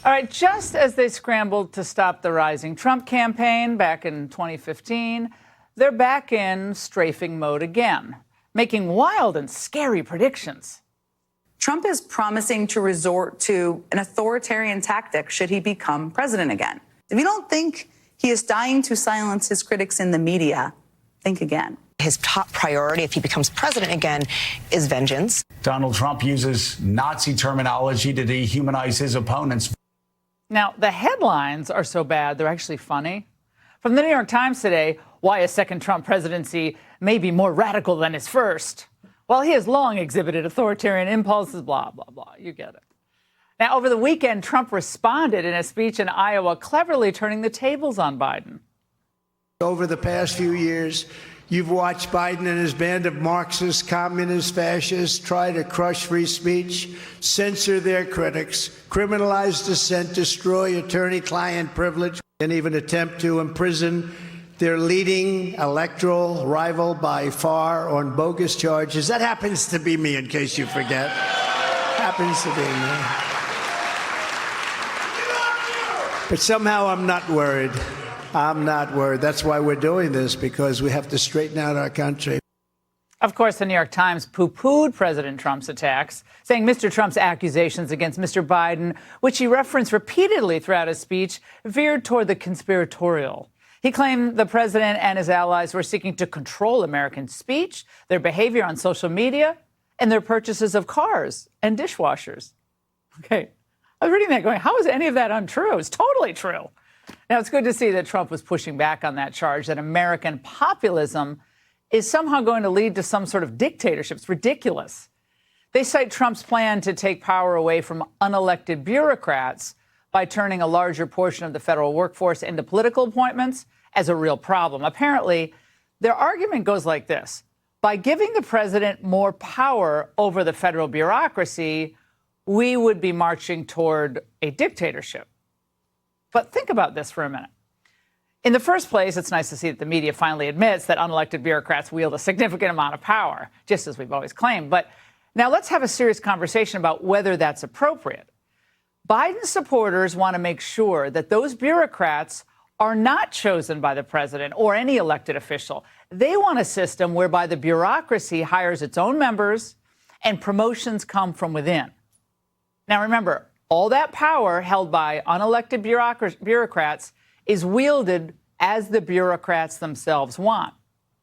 All right, just as they scrambled to stop the rising Trump campaign back in 2015, they're back in strafing mode again, making wild and scary predictions. Trump is promising to resort to an authoritarian tactic should he become president again. If you don't think he is dying to silence his critics in the media, think again. His top priority, if he becomes president again, is vengeance. Donald Trump uses Nazi terminology to dehumanize his opponents. Now, the headlines are so bad, they're actually funny. From the New York Times today, why a second Trump presidency may be more radical than his first. Well, he has long exhibited authoritarian impulses, blah, blah, blah. You get it. Now, over the weekend, Trump responded in a speech in Iowa, cleverly turning the tables on Biden. Over the past few years, you've watched Biden and his band of Marxists, communists, fascists try to crush free speech, censor their critics, criminalize dissent, destroy attorney-client privilege, and even attempt to imprison their leading electoral rival by far on bogus charges. That happens to be me, in case you forget. Happens to be me. But somehow I'm not worried. I'm not worried. That's why we're doing this, because we have to straighten out our country. Of course, the New York Times poo-pooed President Trump's attacks, saying Mr. Trump's accusations against Mr. Biden, which he referenced repeatedly throughout his speech, veered toward the conspiratorial. He claimed the president and his allies were seeking to control American speech, their behavior on social media, and their purchases of cars and dishwashers. Okay, I was reading that going, how is any of that untrue? It's totally true. Now, it's good to see that Trump was pushing back on that charge that American populism is somehow going to lead to some sort of dictatorship. It's ridiculous. They cite Trump's plan to take power away from unelected bureaucrats by turning a larger portion of the federal workforce into political appointments as a real problem. Apparently, their argument goes like this. By giving the president more power over the federal bureaucracy, we would be marching toward a dictatorship. But think about this for a minute. In the first place, it's nice to see that the media finally admits that unelected bureaucrats wield a significant amount of power, just as we've always claimed. But now let's have a serious conversation about whether that's appropriate. Biden's supporters want to make sure that those bureaucrats are not chosen by the president or any elected official. They want a system whereby the bureaucracy hires its own members and promotions come from within. Now, remember, all that power held by unelected bureaucrats is wielded as the bureaucrats themselves want,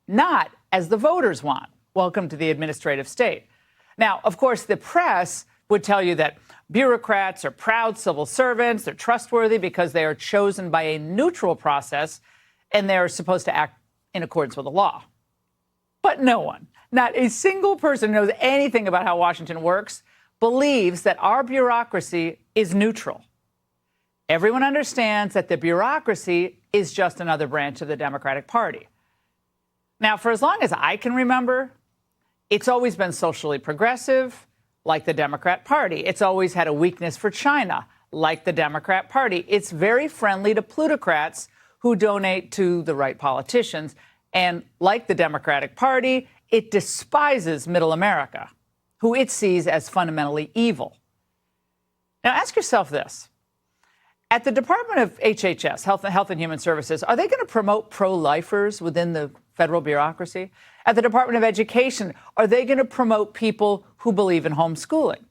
not as the voters want. Welcome to the administrative state. Now, of course, the press would tell you that bureaucrats are proud civil servants, they're trustworthy because they are chosen by a neutral process, and they're supposed to act in accordance with the law. But no one, not a single person knows anything about how Washington works, believes that our bureaucracy is neutral. Everyone understands that the bureaucracy is just another branch of the Democratic Party. Now, for as long as I can remember, it's always been socially progressive, like the Democrat Party. It's always had a weakness for China, like the Democrat Party. It's very friendly to plutocrats who donate to the right politicians. And like the Democratic Party, it despises middle America, who it sees as fundamentally evil. Now, ask yourself this. At the Department of HHS, Health and Human Services, are they going to promote pro-lifers within the federal bureaucracy? At the Department of Education, are they going to promote people who believe in homeschooling?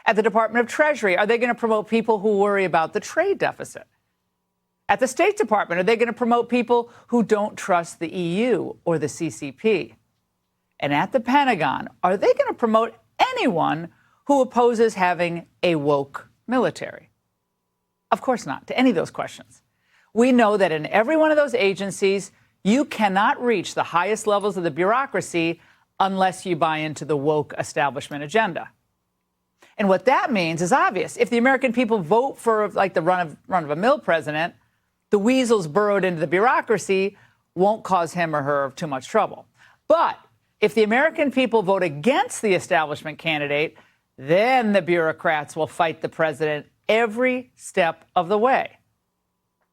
At the Department of Treasury, are they going to promote people who worry about the trade deficit? At the State Department, are they going to promote people who don't trust the EU or the CCP? And at the Pentagon, are they going to promote anyone who opposes having a woke military? Of course not, to any of those questions. We know that in every one of those agencies, you cannot reach the highest levels of the bureaucracy unless you buy into the woke establishment agenda. And what that means is obvious. If the American people vote for like the run-of-the-mill president, the weasels burrowed into the bureaucracy won't cause him or her too much trouble. But if the American people vote against the establishment candidate, then the bureaucrats will fight the president every step of the way.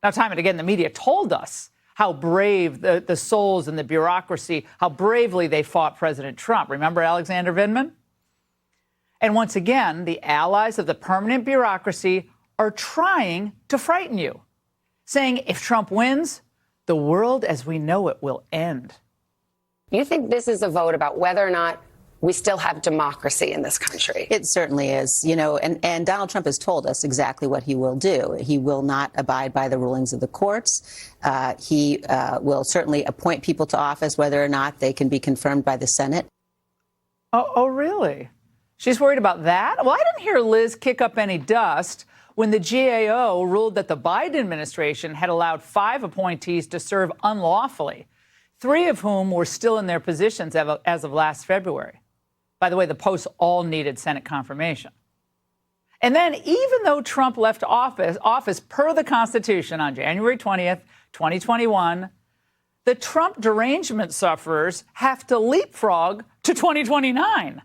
Now, time and again, the media told us how brave the souls in the bureaucracy, how bravely they fought President Trump. Remember Alexander Vindman? And once again, the allies of the permanent bureaucracy are trying to frighten you, saying if Trump wins, the world as we know it will end. You think this is a vote about whether or not we still have democracy in this country? It certainly is, and Donald Trump has told us exactly what he will do. He will not abide by the rulings of the courts. He will certainly appoint people to office, whether or not they can be confirmed by the Senate. Oh, really? She's worried about that? Well, I didn't hear Liz kick up any dust when the GAO ruled that the Biden administration had allowed 5 appointees to serve unlawfully, 3 of whom were still in their positions as of last February. By the way, the posts all needed Senate confirmation. And then, even though Trump left office per the Constitution on January 20th, 2021, the Trump derangement sufferers have to leapfrog to 2029.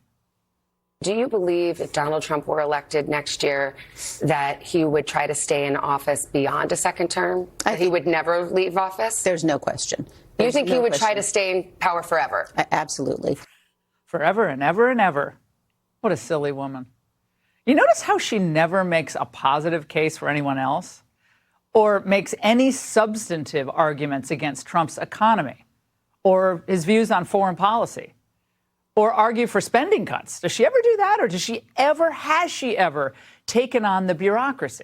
Do you believe if Donald Trump were elected next year that he would try to stay in office beyond a second term? That he would never leave office? There's no question. You think he would try to stay in power forever? Absolutely. Forever and ever and ever. What a silly woman. You notice how she never makes a positive case for anyone else or makes any substantive arguments against Trump's economy or his views on foreign policy or argue for spending cuts. Does she ever do that, or has she ever taken on the bureaucracy?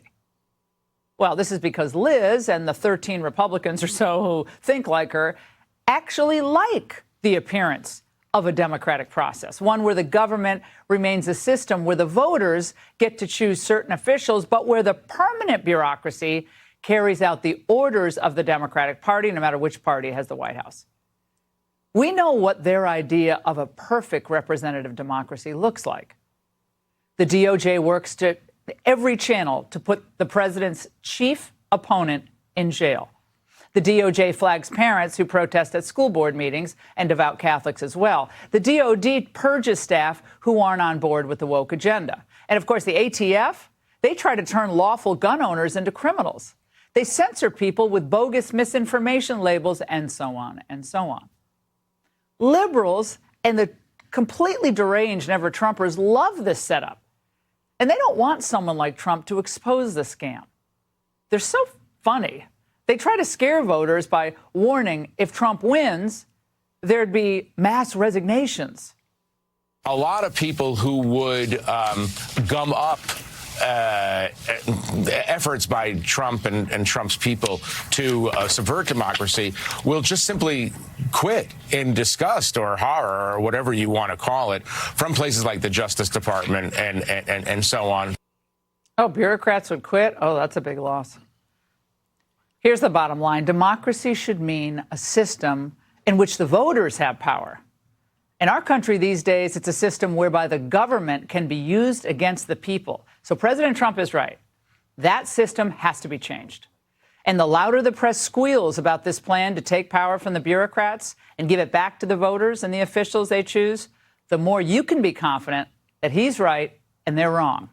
Well, this is because Liz and the 13 Republicans or so who think like her actually like the appearance of a democratic process, one where the government remains a system where the voters get to choose certain officials, but where the permanent bureaucracy carries out the orders of the Democratic Party, no matter which party has the White House. We know what their idea of a perfect representative democracy looks like. The DOJ works to every channel to put the president's chief opponent in jail. The DOJ flags parents who protest at school board meetings and devout Catholics as well. The DOD purges staff who aren't on board with the woke agenda. And of course, the ATF, they try to turn lawful gun owners into criminals. They censor people with bogus misinformation labels and so on and so on. Liberals and the completely deranged never-Trumpers love this setup. And they don't want someone like Trump to expose the scam. They're so funny. They try to scare voters by warning if Trump wins, there'd be mass resignations. A lot of people who would gum up efforts by Trump and Trump's people to subvert democracy will just simply quit in disgust or horror or whatever you want to call it from places like the Justice Department and so on. Oh, bureaucrats would quit? Oh, that's a big loss. Here's the bottom line. Democracy should mean a system in which the voters have power. In our country these days, it's a system whereby the government can be used against the people. So President Trump is right. That system has to be changed. And the louder the press squeals about this plan to take power from the bureaucrats and give it back to the voters and the officials they choose, the more you can be confident that he's right and they're wrong.